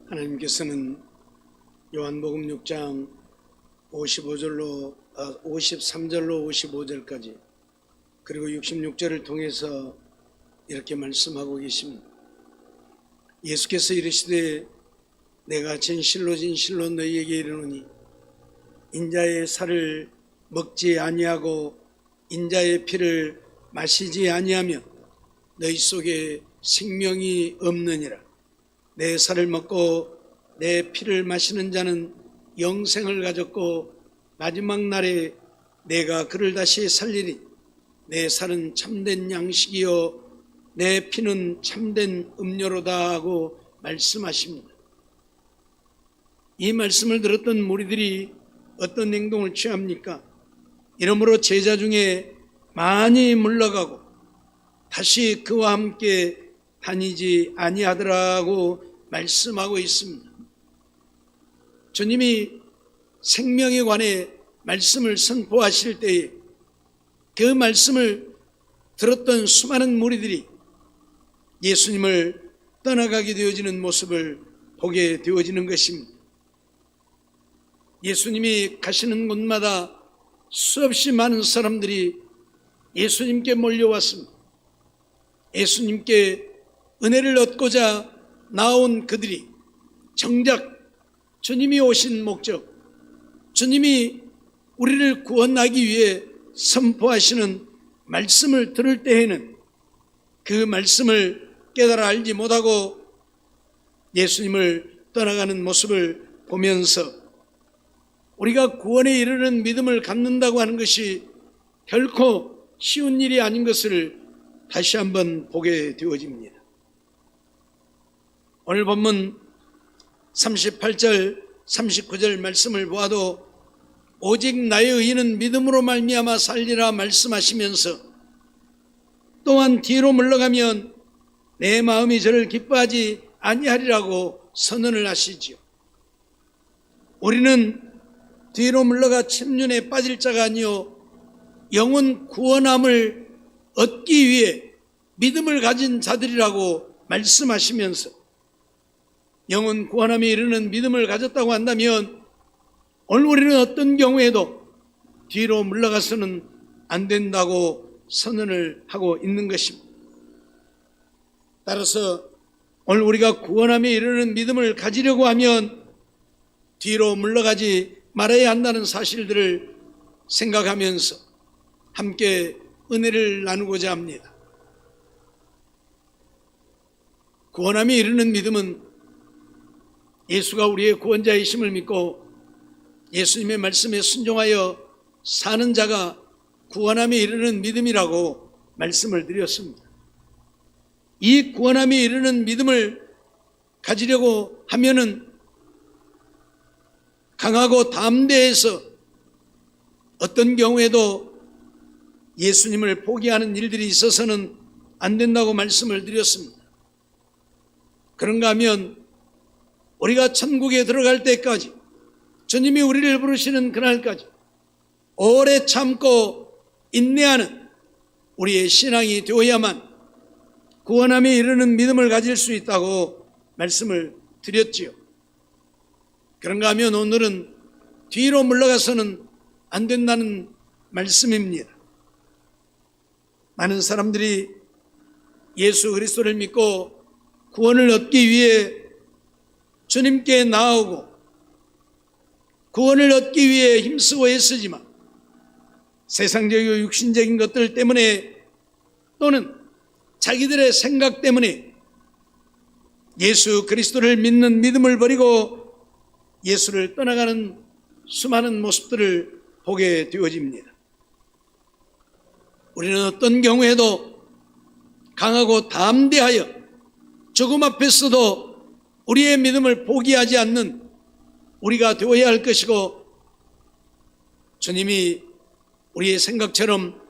하나님께서는 요한복음 6장 53절로 55절까지 그리고 66절을 통해서 이렇게 말씀하고 계십니다. 예수께서 이르시되 내가 진실로 진실로 너희에게 이르노니 인자의 살을 먹지 아니하고 인자의 피를 마시지 아니하면 너희 속에 생명이 없느니라. 내 살을 먹고 내 피를 마시는 자는 영생을 가졌고 마지막 날에 내가 그를 다시 살리리. 내 살은 참된 양식이요 내 피는 참된 음료로다 하고 말씀하십니다. 이 말씀을 들었던 무리들이 어떤 행동을 취합니까? 이러므로 제자 중에 많이 물러가고 다시 그와 함께 다니지 아니하더라고 말씀하고 있습니다. 주님이 생명에 관해 말씀을 선포하실 때에 그 말씀을 들었던 수많은 무리들이 예수님을 떠나가게 되어지는 모습을 보게 되어지는 것입니다. 예수님이 가시는 곳마다 수없이 많은 사람들이 예수님께 몰려왔습니다. 예수님께 은혜를 얻고자 나온 그들이 정작 주님이 오신 목적, 주님이 우리를 구원하기 위해 선포하시는 말씀을 들을 때에는 그 말씀을 깨달아 알지 못하고 예수님을 떠나가는 모습을 보면서 우리가 구원에 이르는 믿음을 갖는다고 하는 것이 결코 쉬운 일이 아닌 것을 다시 한번 보게 되어집니다. 오늘 본문 38절 39절 말씀을 보아도 오직 나의 의인은 믿음으로 말미암아 살리라 말씀하시면서 또한 뒤로 물러가면 내 마음이 저를 기뻐하지 아니하리라고 선언을 하시지요. 우리는 뒤로 물러가 침륜에 빠질 자가 아니요 영혼 구원함을 얻기 위해 믿음을 가진 자들이라고 말씀하시면서 영혼 구원함에 이르는 믿음을 가졌다고 한다면 오늘 우리는 어떤 경우에도 뒤로 물러가서는 안 된다고 선언을 하고 있는 것입니다. 따라서 오늘 우리가 구원함에 이르는 믿음을 가지려고 하면 뒤로 물러가지 말아야 한다는 사실들을 생각하면서 함께 은혜를 나누고자 합니다. 구원함에 이르는 믿음은 예수가 우리의 구원자이심을 믿고 예수님의 말씀에 순종하여 사는 자가 구원함에 이르는 믿음이라고 말씀을 드렸습니다. 이 구원함에 이르는 믿음을 가지려고 하면은 강하고 담대해서 어떤 경우에도 예수님을 포기하는 일들이 있어서는 안 된다고 말씀을 드렸습니다. 그런가 하면 우리가 천국에 들어갈 때까지 주님이 우리를 부르시는 그날까지 오래 참고 인내하는 우리의 신앙이 되어야만 구원함에 이르는 믿음을 가질 수 있다고 말씀을 드렸지요. 그런가 하면 오늘은 뒤로 물러가서는 안 된다는 말씀입니다. 많은 사람들이 예수 그리스도를 믿고 구원을 얻기 위해 주님께 나아오고 구원을 얻기 위해 힘쓰고 애쓰지만 세상적이고 육신적인 것들 때문에 또는 자기들의 생각 때문에 예수 그리스도를 믿는 믿음을 버리고 예수를 떠나가는 수많은 모습들을 보게 되어집니다. 우리는 어떤 경우에도 강하고 담대하여 죽음 앞에서도 우리의 믿음을 포기하지 않는 우리가 되어야 할 것이고 주님이 우리의 생각처럼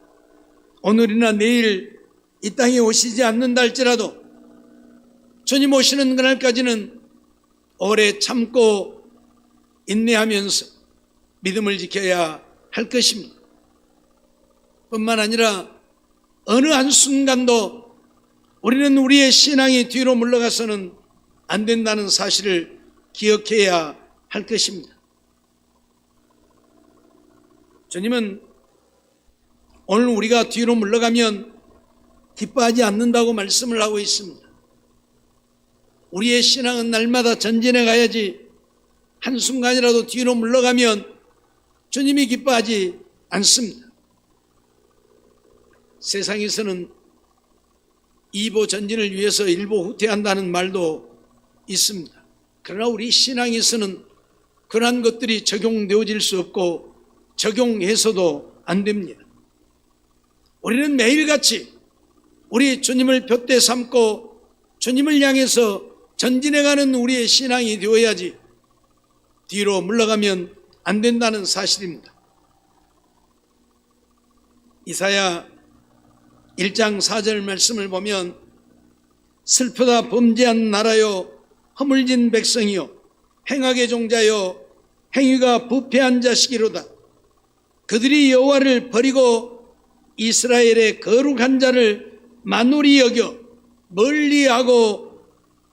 오늘이나 내일 이 땅에 오시지 않는다 할지라도 주님 오시는 그날까지는 오래 참고 인내하면서 믿음을 지켜야 할 것입니다. 뿐만 아니라 어느 한순간도 우리는 우리의 신앙이 뒤로 물러가서는 안 된다는 사실을 기억해야 할 것입니다. 주님은 오늘 우리가 뒤로 물러가면 기뻐하지 않는다고 말씀을 하고 있습니다. 우리의 신앙은 날마다 전진해 가야지 한순간이라도 뒤로 물러가면 주님이 기뻐하지 않습니다. 세상에서는 2보 전진을 위해서 1보 후퇴한다는 말도 있습니다. 그러나 우리 신앙에서는 그러한 것들이 적용되어질 수 없고 적용해서도 안 됩니다. 우리는 매일같이 우리 주님을 돛대 삼고 주님을 향해서 전진해가는 우리의 신앙이 되어야지 뒤로 물러가면 안 된다는 사실입니다. 이사야 1장 4절 말씀을 보면 슬프다 범죄한 나라요 허물진 백성이요 행악의 종자요 행위가 부패한 자식이로다. 그들이 여호와를 버리고 이스라엘의 거룩한 자를 만홀히 여겨 멀리하고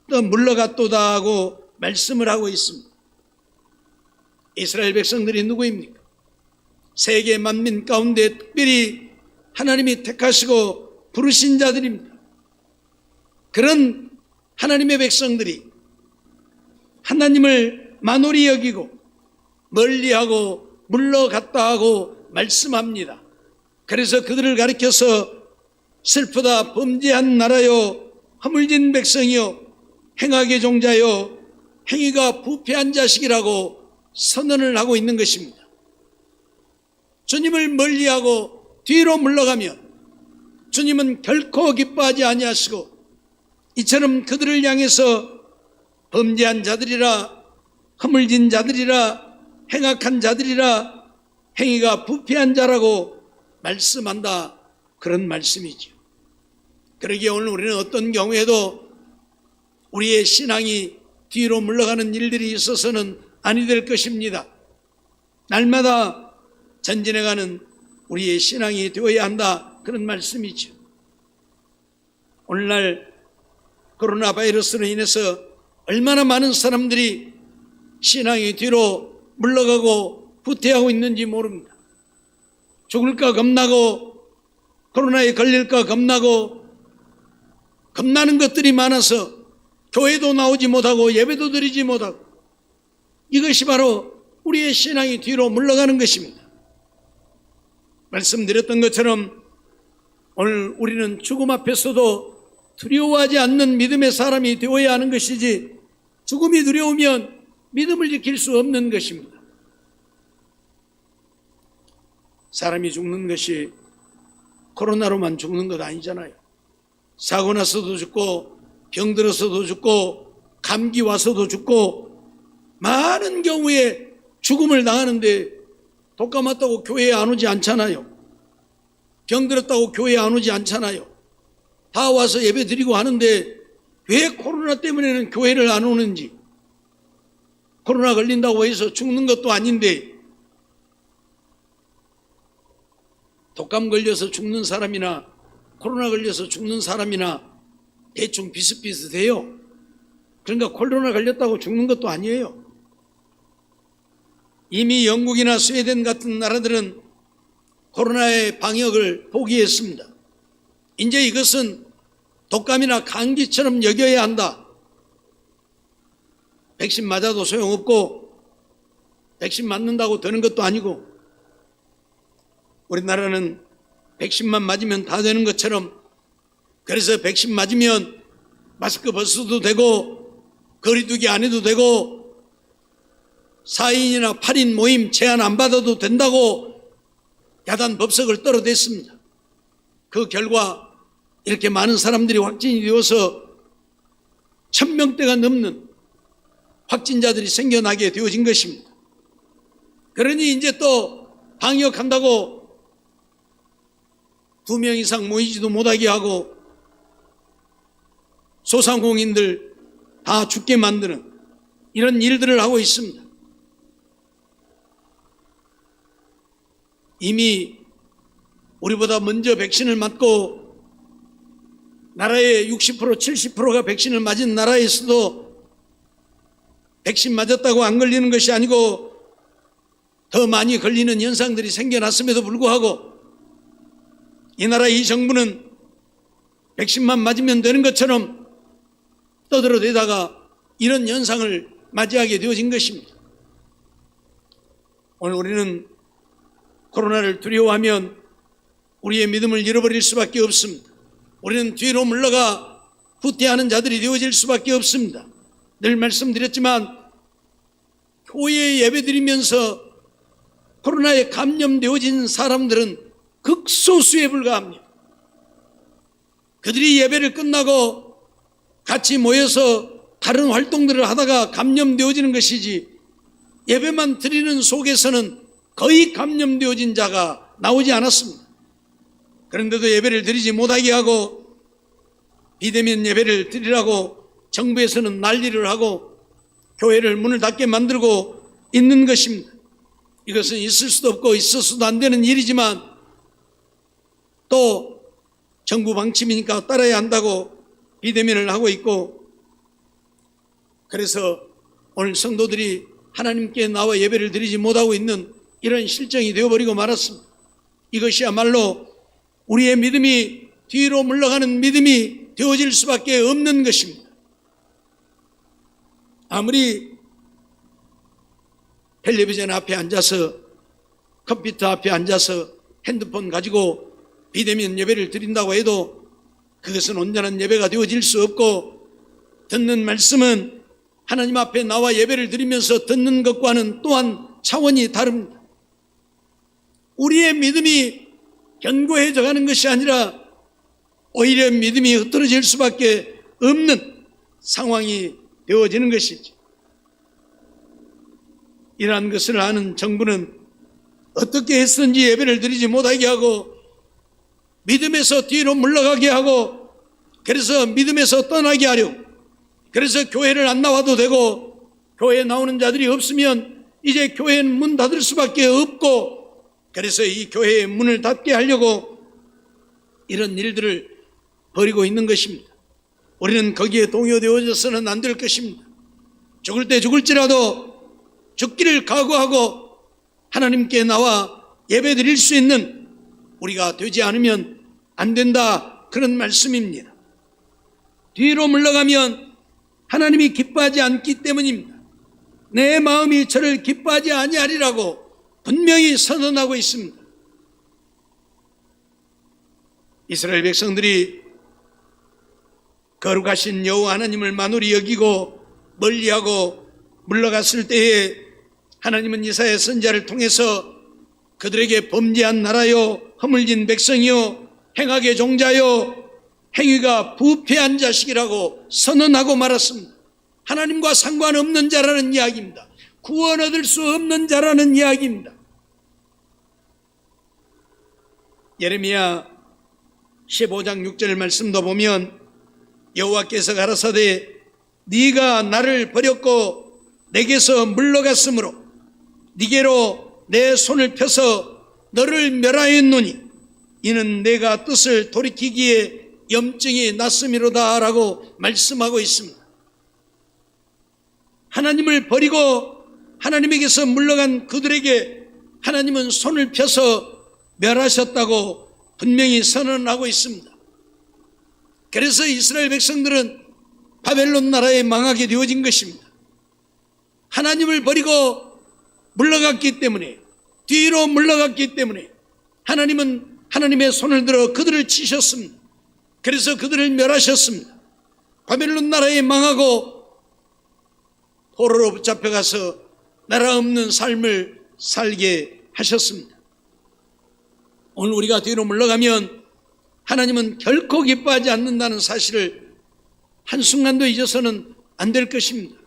또 물러갔도다 하고 말씀을 하고 있습니다. 이스라엘 백성들이 누구입니까? 세계 만민 가운데 특별히 하나님이 택하시고 부르신 자들입니다. 그런 하나님의 백성들이 하나님을 만홀히 여기고 멀리하고 물러갔다 하고 말씀합니다. 그래서 그들을 가리켜서 슬프다 범죄한 나라요 허물진 백성이요 행악의 종자요 행위가 부패한 자식이라고 선언을 하고 있는 것입니다. 주님을 멀리하고 뒤로 물러가면 주님은 결코 기뻐하지 아니하시고 이처럼 그들을 향해서 범죄한 자들이라 허물진 자들이라 행악한 자들이라 행위가 부패한 자라고 말씀한다, 그런 말씀이죠. 그러기에 오늘 우리는 어떤 경우에도 우리의 신앙이 뒤로 물러가는 일들이 있어서는 아니 될 것입니다. 날마다 전진해가는 우리의 신앙이 되어야 한다, 그런 말씀이죠. 오늘날 코로나 바이러스로 인해서 얼마나 많은 사람들이 신앙이 뒤로 물러가고 후퇴하고 있는지 모릅니다. 죽을까 겁나고 코로나에 걸릴까 겁나고 겁나는 것들이 많아서 교회도 나오지 못하고 예배도 드리지 못하고, 이것이 바로 우리의 신앙이 뒤로 물러가는 것입니다. 말씀드렸던 것처럼 오늘 우리는 죽음 앞에서도 두려워하지 않는 믿음의 사람이 되어야 하는 것이지, 죽음이 두려우면 믿음을 지킬 수 없는 것입니다. 사람이 죽는 것이 코로나로만 죽는 것 아니잖아요. 사고 나서도 죽고 병들어서도 죽고 감기 와서도 죽고 많은 경우에 죽음을 당하는데 독감 왔다고 교회에 안 오지 않잖아요. 병들었다고 교회에 안 오지 않잖아요. 다 와서 예배 드리고 하는데 왜 코로나 때문에는 교회를 안 오는지, 코로나 걸린다고 해서 죽는 것도 아닌데 독감 걸려서 죽는 사람이나 코로나 걸려서 죽는 사람이나 대충 비슷비슷해요. 그러니까 코로나 걸렸다고 죽는 것도 아니에요. 이미 영국이나 스웨덴 같은 나라들은 코로나의 방역을 포기했습니다. 이제 이것은 독감이나 감기처럼 여겨야 한다. 백신 맞아도 소용없고 백신 맞는다고 되는 것도 아니고, 우리나라는 백신만 맞으면 다 되는 것처럼, 그래서 백신 맞으면 마스크 벗어도 되고 거리두기 안 해도 되고 4인이나 8인 모임 제한 안 받아도 된다고 야단 법석을 떨어댔습니다. 그 결과 이렇게 많은 사람들이 확진이 되어서 1000명대가 넘는 확진자들이 생겨나게 되어진 것입니다. 그러니 이제 또 방역한다고 2명 이상 모이지도 못하게 하고 소상공인들 다 죽게 만드는 이런 일들을 하고 있습니다. 이미 우리보다 먼저 백신을 맞고 나라의 60% 70%가 백신을 맞은 나라에서도 백신 맞았다고 안 걸리는 것이 아니고 더 많이 걸리는 현상들이 생겨났음에도 불구하고 이 나라 이 정부는 백신만 맞으면 되는 것처럼 떠들어대다가 이런 현상을 맞이하게 되어진 것입니다. 오늘 우리는 코로나를 두려워하면 우리의 믿음을 잃어버릴 수밖에 없습니다. 우리는 뒤로 물러가 후퇴하는 자들이 되어질 수밖에 없습니다. 늘 말씀드렸지만 교회에 예배드리면서 코로나에 감염되어진 사람들은 극소수에 불과합니다. 그들이 예배를 끝나고 같이 모여서 다른 활동들을 하다가 감염되어지는 것이지 예배만 드리는 속에서는 거의 감염되어진 자가 나오지 않았습니다. 그런데도 예배를 드리지 못하게 하고 비대면 예배를 드리라고 정부에서는 난리를 하고 교회를 문을 닫게 만들고 있는 것입니다. 이것은 있을 수도 없고 있어서도 안 되는 일이지만 또 정부 방침이니까 따라야 한다고 비대면을 하고 있고, 그래서 오늘 성도들이 하나님께 나와 예배를 드리지 못하고 있는 이런 실정이 되어버리고 말았습니다. 이것이야말로 우리의 믿음이 뒤로 물러가는 믿음이 되어질 수밖에 없는 것입니다. 아무리 텔레비전 앞에 앉아서 컴퓨터 앞에 앉아서 핸드폰 가지고 비대면 예배를 드린다고 해도 그것은 온전한 예배가 되어질 수 없고, 듣는 말씀은 하나님 앞에 나와 예배를 드리면서 듣는 것과는 또한 차원이 다릅니다. 우리의 믿음이 견고해져 가는 것이 아니라 오히려 믿음이 흩어질 수밖에 없는 상황이 되어지는 것이죠. 이러한 것을 아는 정부는 어떻게 했든지 예배를 드리지 못하게 하고 믿음에서 뒤로 물러가게 하고, 그래서 믿음에서 떠나게 하려고, 그래서 교회를 안 나와도 되고 교회에 나오는 자들이 없으면 이제 교회는 문 닫을 수밖에 없고, 그래서 이 교회의 문을 닫게 하려고 이런 일들을 벌이고 있는 것입니다. 우리는 거기에 동요되어져서는 안 될 것입니다. 죽을 때 죽을지라도 죽기를 각오하고 하나님께 나와 예배 드릴 수 있는 우리가 되지 않으면 안 된다, 그런 말씀입니다. 뒤로 물러가면 하나님이 기뻐하지 않기 때문입니다. 내 마음이 저를 기뻐하지 아니하리라고 분명히 선언하고 있습니다. 이스라엘 백성들이 거룩하신 여호와 하나님을 만홀히 여기고 멀리하고 물러갔을 때에 하나님은 이사야 선지자를 통해서 그들에게 범죄한 나라요, 허물진 백성이요, 행악의 종자요, 행위가 부패한 자식이라고 선언하고 말았습니다. 하나님과 상관없는 자라는 이야기입니다. 구원 얻을 수 없는 자라는 이야기입니다. 예레미야 15장 6절 말씀도 보면 여호와께서 가라사대 네가 나를 버렸고 내게서 물러갔으므로 네게로 내 손을 펴서 너를 멸하였노니 이는 내가 뜻을 돌이키기에 염증이 났음이로다 라고 말씀하고 있습니다. 하나님을 버리고 하나님에게서 물러간 그들에게 하나님은 손을 펴서 멸하셨다고 분명히 선언하고 있습니다. 그래서 이스라엘 백성들은 바벨론 나라에 망하게 되어진 것입니다. 하나님을 버리고 물러갔기 때문에, 뒤로 물러갔기 때문에 하나님은 하나님의 손을 들어 그들을 치셨습니다. 그래서 그들을 멸하셨습니다. 바벨론 나라에 망하고 포로로 붙잡혀가서 나라 없는 삶을 살게 하셨습니다. 오늘 우리가 뒤로 물러가면 하나님은 결코 기뻐하지 않는다는 사실을 한순간도 잊어서는 안 될 것입니다.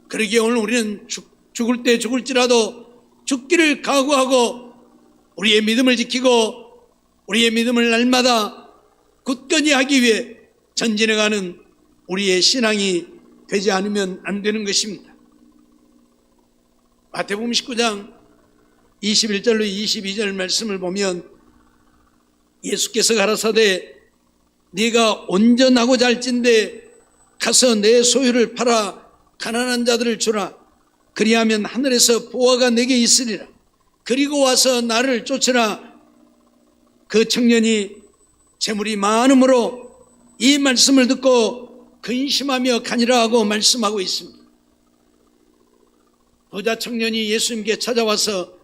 그러기에 오늘 우리는 죽을 때 죽을지라도 죽기를 각오하고 우리의 믿음을 지키고 우리의 믿음을 날마다 굳건히 하기 위해 전진해가는 우리의 신앙이 되지 않으면 안 되는 것입니다. 마태복음 19장 21절로 22절 말씀을 보면 예수께서 가라사대 네가 온전하고자 할진대 가서 내 소유를 팔아 가난한 자들을 주라. 그리하면 하늘에서 보화가 내게 있으리라. 그리고 와서 나를 쫓으라. 그 청년이 재물이 많음으로 이 말씀을 듣고 근심하며 가니라 하고 말씀하고 있습니다. 부자 청년이 예수님께 찾아와서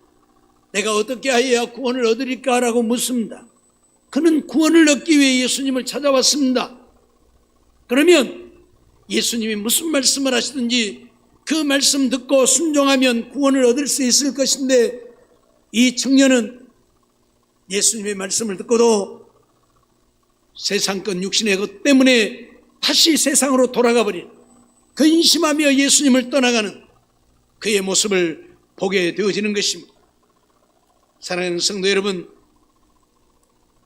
내가 어떻게 하여야 구원을 얻으리까? 라고 묻습니다. 그는 구원을 얻기 위해 예수님을 찾아왔습니다. 그러면 예수님이 무슨 말씀을 하시든지 그 말씀 듣고 순종하면 구원을 얻을 수 있을 것인데, 이 청년은 예수님의 말씀을 듣고도 세상 것 육신의 것 때문에 다시 세상으로 돌아가 버린, 근심하며 예수님을 떠나가는 그의 모습을 보게 되어지는 것입니다. 사랑하는 성도 여러분,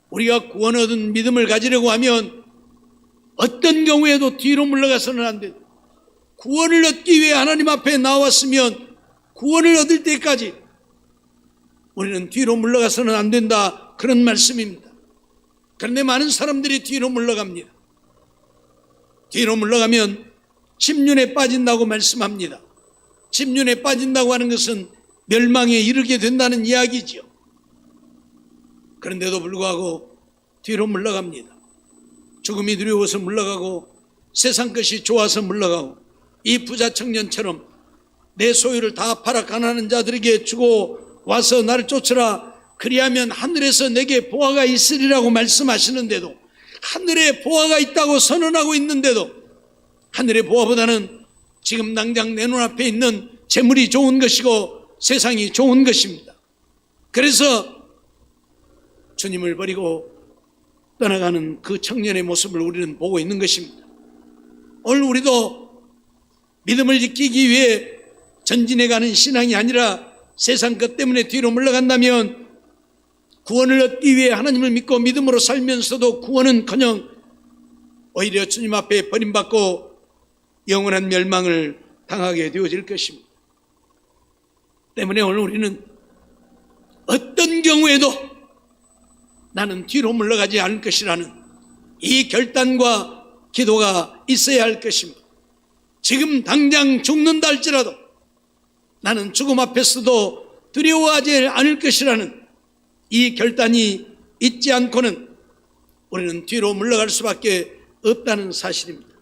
우리가 구원 얻은 믿음을 가지려고 하면 어떤 경우에도 뒤로 물러가서는 안 된다. 구원을 얻기 위해 하나님 앞에 나왔으면 구원을 얻을 때까지 우리는 뒤로 물러가서는 안 된다, 그런 말씀입니다. 그런데 많은 사람들이 뒤로 물러갑니다. 뒤로 물러가면 침륜에 빠진다고 말씀합니다. 침륜에 빠진다고 하는 것은 멸망에 이르게 된다는 이야기지요. 그런데도 불구하고 뒤로 물러갑니다. 죽음이 두려워서 물러가고 세상 것이 좋아서 물러가고, 이 부자 청년처럼 내 소유를 다 팔아 가난한 자들에게 주고 와서 나를 쫓으라. 그리하면 하늘에서 내게 보화가 있으리라고 말씀하시는데도, 하늘에 보화가 있다고 선언하고 있는데도 하늘의 보화보다는 지금 당장 내 눈앞에 있는 재물이 좋은 것이고 세상이 좋은 것입니다. 그래서 주님을 버리고 떠나가는 그 청년의 모습을 우리는 보고 있는 것입니다. 오늘 우리도 믿음을 지키기 위해 전진해가는 신앙이 아니라 세상 것 때문에 뒤로 물러간다면, 구원을 얻기 위해 하나님을 믿고 믿음으로 살면서도 구원은커녕 오히려 주님 앞에 버림받고 영원한 멸망을 당하게 되어질 것입니다. 때문에 오늘 우리는 어떤 경우에도 나는 뒤로 물러가지 않을 것이라는 이 결단과 기도가 있어야 할 것입니다. 지금 당장 죽는다 할지라도 나는 죽음 앞에서도 두려워하지 않을 것이라는 이 결단이 있지 않고는 우리는 뒤로 물러갈 수밖에 없다는 사실입니다.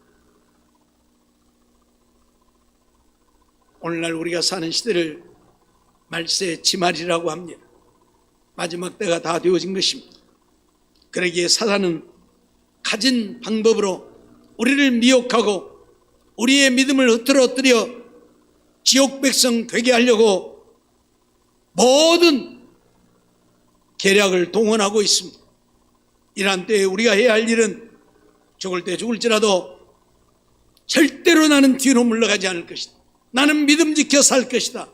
오늘날 우리가 사는 시대를 말세 지말이라고 합니다. 마지막 때가 다 되어진 것입니다. 그러기에 사단은 가진 방법으로 우리를 미혹하고 우리의 믿음을 흐트러뜨려 지옥 백성 되게 하려고 모든 계략을 동원하고 있습니다. 이러한 때에 우리가 해야 할 일은 죽을 때 죽을지라도 절대로 나는 뒤로 물러가지 않을 것이다. 나는 믿음 지켜 살 것이다.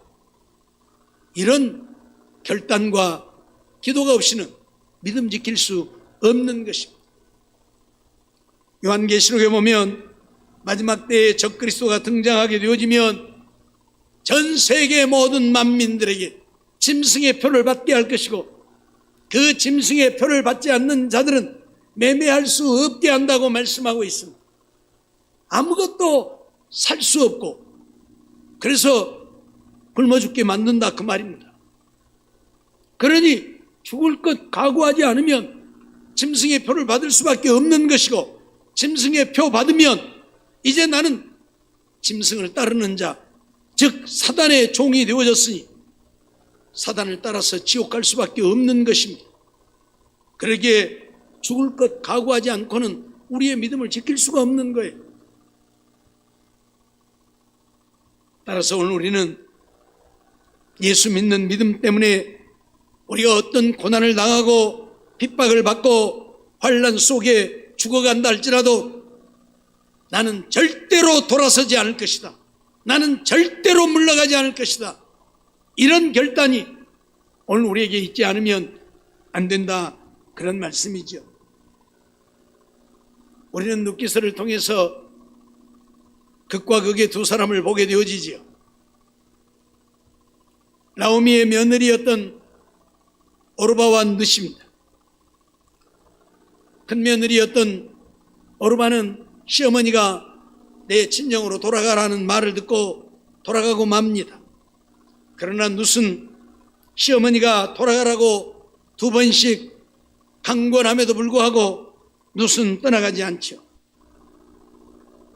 이런 결단과 기도가 없이는 믿음 지킬 수 없는 것입니다. 요한계시록에 보면 마지막 때에 적그리스도가 등장하게 되어지면 전 세계 모든 만민들에게 짐승의 표를 받게 할 것이고, 그 짐승의 표를 받지 않는 자들은 매매할 수 없게 한다고 말씀하고 있습니다. 아무것도 살 수 없고, 그래서 굶어 죽게 만든다, 그 말입니다. 그러니 죽을 것 각오하지 않으면 짐승의 표를 받을 수밖에 없는 것이고, 짐승의 표 받으면 이제 나는 짐승을 따르는 자, 즉 사단의 종이 되어졌으니 사단을 따라서 지옥 갈 수밖에 없는 것입니다. 그러기에 죽을 것 각오하지 않고는 우리의 믿음을 지킬 수가 없는 거예요. 따라서 오늘 우리는 예수 믿는 믿음 때문에 우리가 어떤 고난을 당하고 핍박을 받고 환난 속에 죽어간다 할지라도 나는 절대로 돌아서지 않을 것이다. 나는 절대로 물러가지 않을 것이다. 이런 결단이 오늘 우리에게 있지 않으면 안 된다, 그런 말씀이죠. 우리는 눕기서를 통해서 극과 극의 두 사람을 보게 되어지지요. 나오미의 며느리였던 오르바와 룻입니다. 큰 며느리였던 오르바는 시어머니가 내 친정으로 돌아가라는 말을 듣고 돌아가고 맙니다. 그러나 룻은 시어머니가 돌아가라고 2번씩 강권함에도 불구하고 룻은 떠나가지 않죠.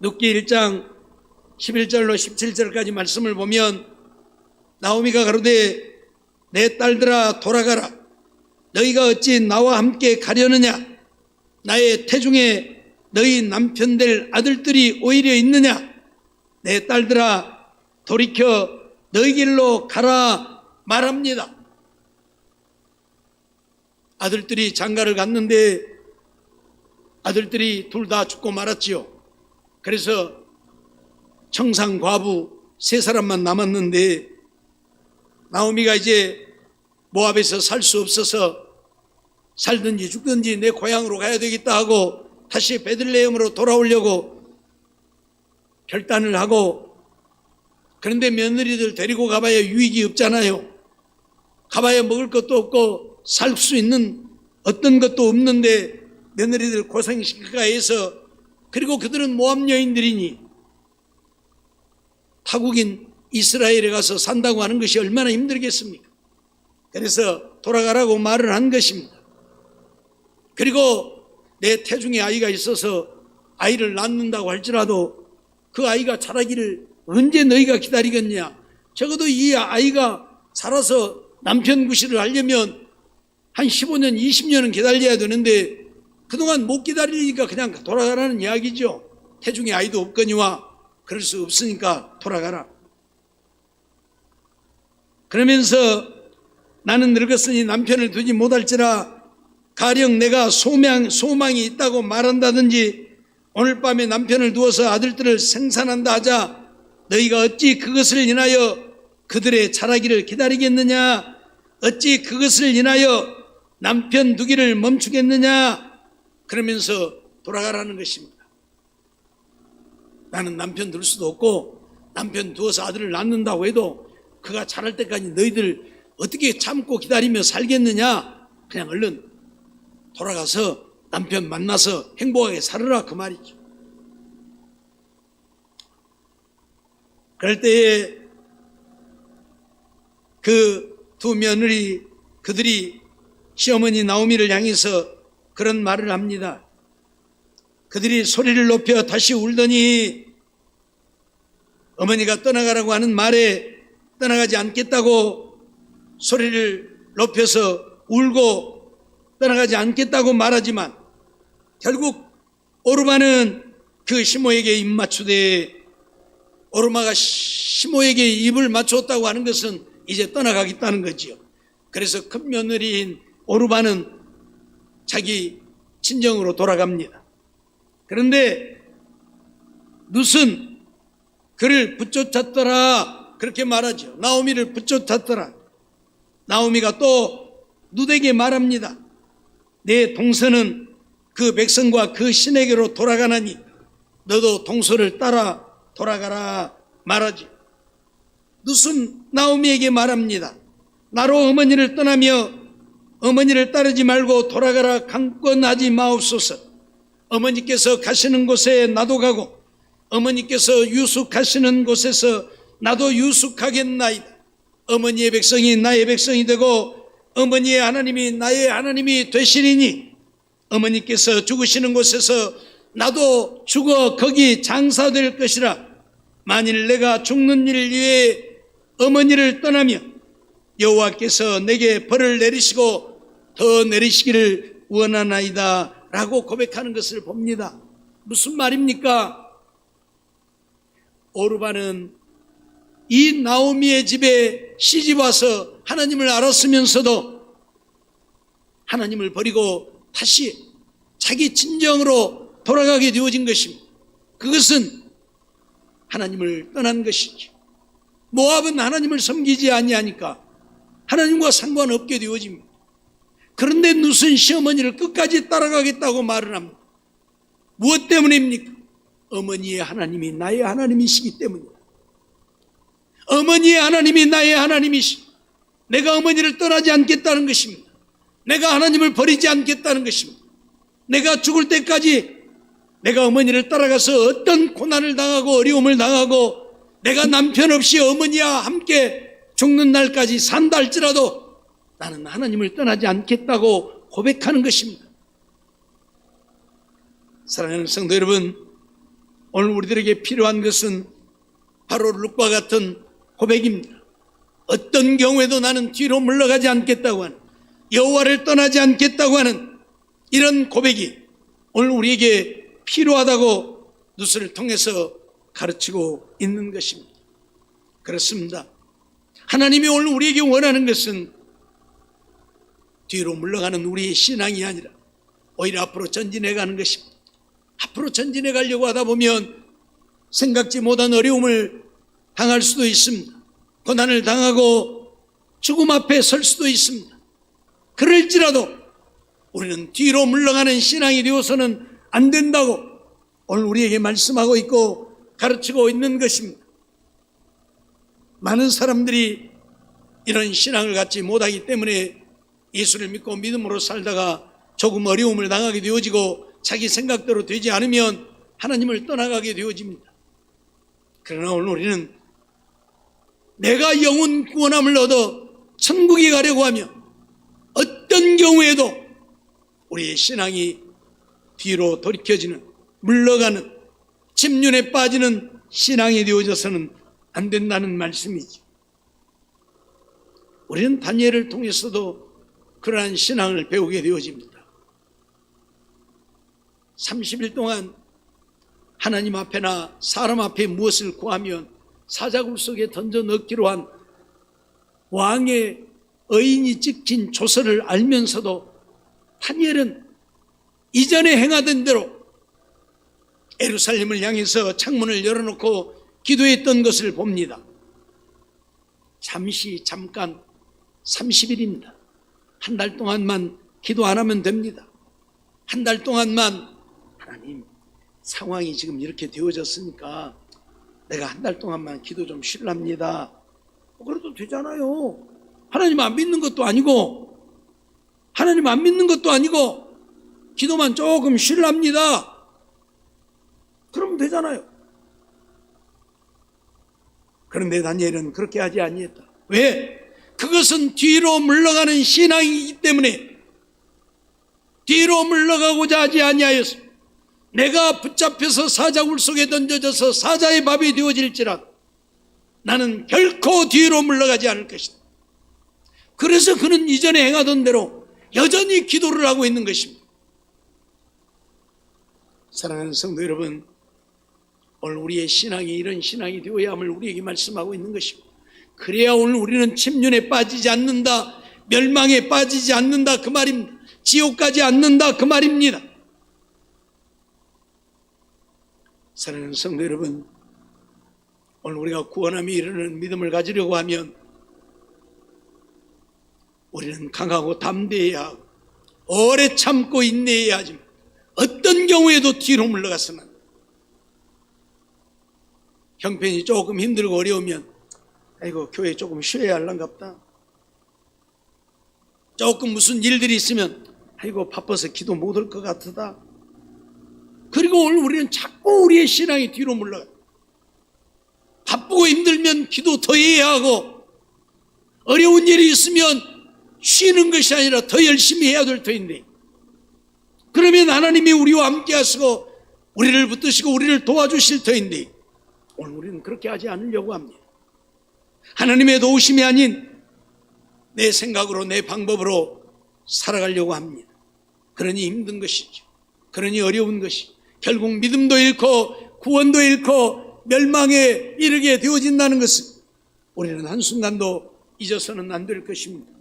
룻기 1장 11절로 17절까지 말씀을 보면 나오미가 가로되 내 딸들아 돌아가라. 너희가 어찌 나와 함께 가려느냐? 나의 태중에 너희 남편 될 아들들이 오히려 있느냐? 내 딸들아 돌이켜 너희 길로 가라 말합니다. 아들들이 장가를 갔는데 아들들이 둘 다 죽고 말았지요. 그래서 청상 과부 3사람만 남았는데 나오미가 이제 모압에서 살 수 없어서 살든지 죽든지 내 고향으로 가야 되겠다 하고 다시 베들레헴으로 돌아오려고 결단을 하고, 그런데 며느리들 데리고 가봐야 유익이 없잖아요. 가봐야 먹을 것도 없고 살 수 있는 어떤 것도 없는데 며느리들 고생시킬까 해서, 그리고 그들은 모압 여인들이니 타국인 이스라엘에 가서 산다고 하는 것이 얼마나 힘들겠습니까? 그래서 돌아가라고 말을 한 것입니다. 그리고 내 태중에 아이가 있어서 아이를 낳는다고 할지라도 그 아이가 자라기를 언제 너희가 기다리겠냐? 적어도 이 아이가 자라서 남편 구실을 하려면 한 15년, 20년은 기다려야 되는데 그동안 못 기다리니까 그냥 돌아가라는 이야기죠. 태중에 아이도 없거니와 그럴 수 없으니까 돌아가라. 그러면서 나는 늙었으니 남편을 두지 못할지라 가령 내가 소망이 있다고 말한다든지 오늘 밤에 남편을 두어서 아들들을 생산한다 하자 너희가 어찌 그것을 인하여 그들의 자라기를 기다리겠느냐? 어찌 그것을 인하여 남편 두기를 멈추겠느냐? 그러면서 돌아가라는 것입니다. 나는 남편 둘 수도 없고 남편 두어서 아들을 낳는다고 해도 그가 자랄 때까지 너희들 어떻게 참고 기다리며 살겠느냐? 그냥 얼른 돌아가서 남편 만나서 행복하게 살아라, 그 말이죠. 그럴 때에 그 두 며느리 그들이 시어머니 나오미를 향해서 그런 말을 합니다. 그들이 소리를 높여 다시 울더니 어머니가 떠나가라고 하는 말에 떠나가지 않겠다고 소리를 높여서 울고 떠나가지 않겠다고 말하지만 결국 오르마는 그 시모에게 입 맞추되, 오르마가 시모에게 입을 맞췄다고 하는 것은 이제 떠나가겠다는 거지요. 그래서 큰 며느리인 오르마는 자기 친정으로 돌아갑니다. 그런데 룻은 그를 붙쫓았더라 그렇게 말하죠. 나오미를 붙쫓았더라. 나오미가 또 룻에게 말합니다. 내 동서는 그 백성과 그 신에게로 돌아가나니 너도 동서를 따라 돌아가라 말하지. 룻은 나오미에게 말합니다. 나로 어머니를 떠나며 어머니를 따르지 말고 돌아가라 강권하지 마옵소서. 어머니께서 가시는 곳에 나도 가고 어머니께서 유숙하시는 곳에서 나도 유숙하겠나이다. 어머니의 백성이 나의 백성이 되고 어머니의 하나님이 나의 하나님이 되시리니 어머니께서 죽으시는 곳에서 나도 죽어 거기 장사될 것이라. 만일 내가 죽는 일을 위해 어머니를 떠나며 여호와께서 내게 벌을 내리시고 더 내리시기를 원하나이다 라고 고백하는 것을 봅니다. 무슨 말입니까? 오르바는 이 나오미의 집에 시집와서 하나님을 알았으면서도 하나님을 버리고 다시 자기 친정으로 돌아가게 되어진 것입니다. 그것은 하나님을 떠난 것이죠. 모압은 하나님을 섬기지 아니하니까 하나님과 상관없게 되어집니다. 그런데 룻은 시어머니를 끝까지 따라가겠다고 말을 합니다. 무엇 때문입니까? 어머니의 하나님이 나의 하나님이시기 때문입니다. 어머니의 하나님이 나의 하나님이시. 내가 어머니를 떠나지 않겠다는 것입니다. 내가 하나님을 버리지 않겠다는 것입니다. 내가 죽을 때까지 내가 어머니를 따라가서 어떤 고난을 당하고 어려움을 당하고 내가 남편 없이 어머니와 함께 죽는 날까지 산다 할지라도 나는 하나님을 떠나지 않겠다고 고백하는 것입니다. 사랑하는 성도 여러분, 오늘 우리들에게 필요한 것은 바로 룻과 같은 고백입니다. 어떤 경우에도 나는 뒤로 물러가지 않겠다고 하는, 여호와를 떠나지 않겠다고 하는 이런 고백이 오늘 우리에게 필요하다고 누스를 통해서 가르치고 있는 것입니다. 그렇습니다. 하나님이 오늘 우리에게 원하는 것은 뒤로 물러가는 우리의 신앙이 아니라 오히려 앞으로 전진해 가는 것입니다. 앞으로 전진해 가려고 하다 보면 생각지 못한 어려움을 당할 수도 있습니다. 고난을 당하고 죽음 앞에 설 수도 있습니다. 그럴지라도 우리는 뒤로 물러가는 신앙이 되어서는 안 된다고 오늘 우리에게 말씀하고 있고 가르치고 있는 것입니다. 많은 사람들이 이런 신앙을 갖지 못하기 때문에 예수를 믿고 믿음으로 살다가 조금 어려움을 당하게 되어지고 자기 생각대로 되지 않으면 하나님을 떠나가게 되어집니다. 그러나 오늘 우리는 내가 영혼 구원함을 얻어 천국에 가려고 하며 어떤 경우에도 우리의 신앙이 뒤로 돌이켜지는, 물러가는, 침륜에 빠지는 신앙이 되어져서는 안 된다는 말씀이죠. 우리는 다니엘을 통해서도 그러한 신앙을 배우게 되어집니다. 30일 동안 하나님 앞에나 사람 앞에 무엇을 구하면 사자굴 속에 던져 넣기로 한 왕의 의인이 찍힌 조서를 알면서도 다니엘은 이전에 행하던 대로 예루살렘을 향해서 창문을 열어놓고 기도했던 것을 봅니다. 잠깐 30일입니다. 한 달 동안만 기도 안 하면 됩니다. 한 달 동안만 하나님 상황이 지금 이렇게 되어졌으니까 내가 한 달 동안만 기도 좀 쉴랍니다. 그래도 되잖아요. 하나님 안 믿는 것도 아니고 하나님 안 믿는 것도 아니고 기도만 조금 쉴랍니다. 그러면 되잖아요. 그런데 다니엘은 그렇게 하지 아니했다. 왜? 그것은 뒤로 물러가는 신앙이기 때문에 뒤로 물러가고자 하지 아니하였어. 내가 붙잡혀서 사자굴 속에 던져져서 사자의 밥이 되어질지라도 나는 결코 뒤로 물러가지 않을 것이다. 그래서 그는 이전에 행하던 대로 여전히 기도를 하고 있는 것입니다. 사랑하는 성도 여러분, 오늘 우리의 신앙이 이런 신앙이 되어야 함을 우리에게 말씀하고 있는 것입니다. 그래야 오늘 우리는 침륜에 빠지지 않는다, 멸망에 빠지지 않는다 그 말입니다. 지옥 가지 않는다 그 말입니다. 사랑하는 성도 여러분, 오늘 우리가 구원함에 이르는 믿음을 가지려고 하면 우리는 강하고 담대해야 하고 오래 참고 인내해야 하지만 어떤 경우에도 뒤로 물러가서는 형편이 조금 힘들고 어려우면 아이고 교회 조금 쉬어야 할란갑다. 조금 무슨 일들이 있으면 아이고 바빠서 기도 못 올 것 같다. 그리고 오늘 우리는 자꾸 우리의 신앙이 뒤로 물러가. 바쁘고 힘들면 기도 더 해야 하고 어려운 일이 있으면 쉬는 것이 아니라 더 열심히 해야 될 터인데 그러면 하나님이 우리와 함께 하시고 우리를 붙드시고 우리를 도와주실 터인데 오늘 우리는 그렇게 하지 않으려고 합니다. 하나님의 도우심이 아닌 내 생각으로 내 방법으로 살아가려고 합니다. 그러니 힘든 것이죠. 그러니 어려운 것이 결국 믿음도 잃고 구원도 잃고 멸망에 이르게 되어진다는 것은 우리는 한순간도 잊어서는 안 될 것입니다.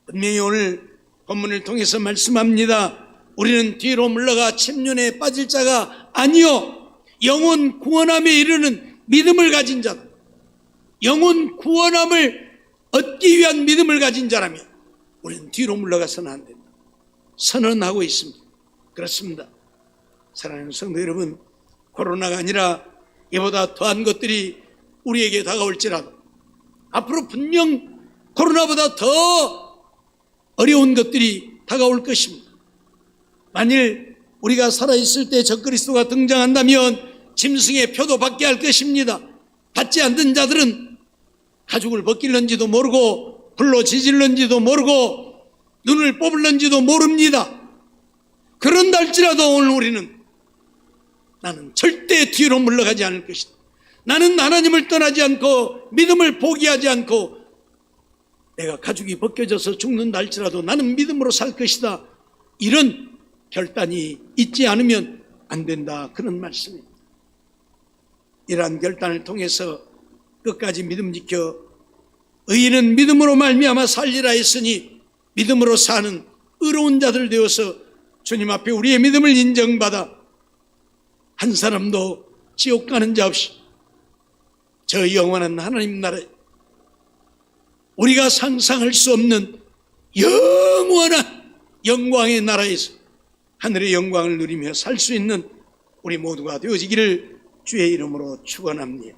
분명히 오늘 본문을 통해서 말씀합니다. 우리는 뒤로 물러가 침륜에 빠질 자가 아니요 영혼 구원함에 이르는 믿음을 가진 자다. 영혼 구원함을 얻기 위한 믿음을 가진 자라면 우리는 뒤로 물러가서는 안 된다. 선언하고 있습니다. 그렇습니다. 사랑하는 성도 여러분, 코로나가 아니라 이보다 더한 것들이 우리에게 다가올지라도 앞으로 분명 코로나보다 더 어려운 것들이 다가올 것입니다. 만일 우리가 살아있을 때 적그리스도가 등장한다면 짐승의 표도 받게 할 것입니다. 받지 않는 자들은 가죽을 벗길는지도 모르고 불로 지질는지도 모르고 눈을 뽑을는지도 모릅니다. 그런다 할지라도 오늘 우리는 나는 절대 뒤로 물러가지 않을 것이다. 나는 하나님을 떠나지 않고 믿음을 포기하지 않고 내가 가죽이 벗겨져서 죽는다 할지라도 나는 믿음으로 살 것이다. 이런 결단이 있지 않으면 안 된다. 그런 말씀입니다. 이러한 결단을 통해서 끝까지 믿음 지켜 의인은 믿음으로 말미암아 살리라 했으니 믿음으로 사는 의로운 자들 되어서 주님 앞에 우리의 믿음을 인정받아 한 사람도 지옥 가는 자 없이 저 영원한 하나님 나라에 우리가 상상할 수 없는 영원한 영광의 나라에서 하늘의 영광을 누리며 살 수 있는 우리 모두가 되어지기를 주의 이름으로 축원합니다.